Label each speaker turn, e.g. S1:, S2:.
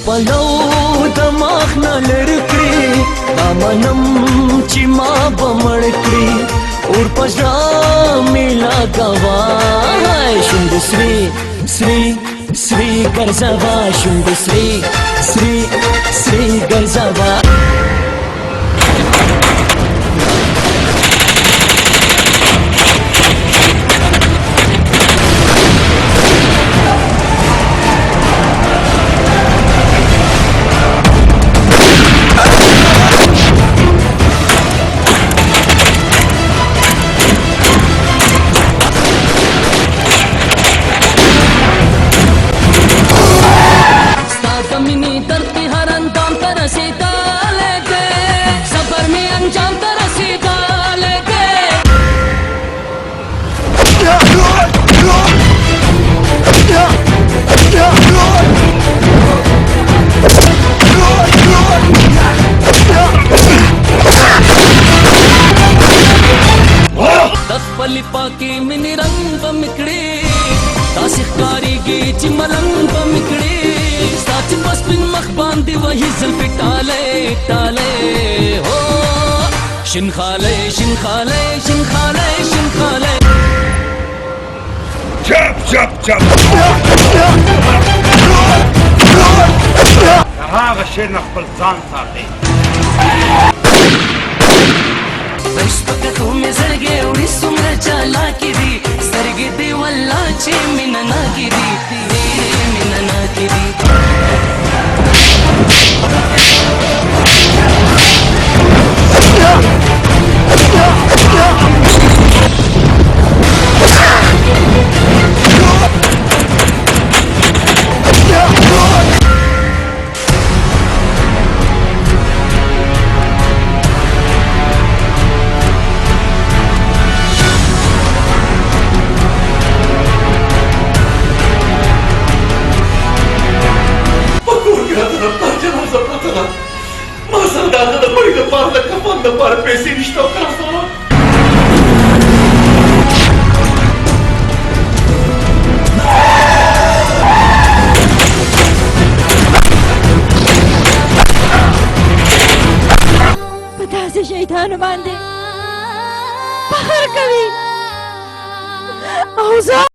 S1: پلو دماغ نه لر کړی دا منم چې ما بمړ کړی اور پژا میلا گواه شوند سری سری سری ګرځوا شوند سری سری سری ګرځوا
S2: پلی پاکی منی رنگ بمکڑی تاسی خکاریگی چی ملنگ بمکڑی ساچ بس بن مخ باندی وہی زلفی ٹالے ٹالے ہو شن خالے شن خالے شن خالے شن خالے
S3: چپ چپ چپ هغه شیر نه خپل ځان ساتي
S2: پښتو مې زړګې وړي څومره چالاکې دي سترګې دې والله چې مینه ناکې دي مینه ناکې دي
S3: پیسې نشته او کار سره
S4: په داسې شیطانو باندې فخر کوي او زه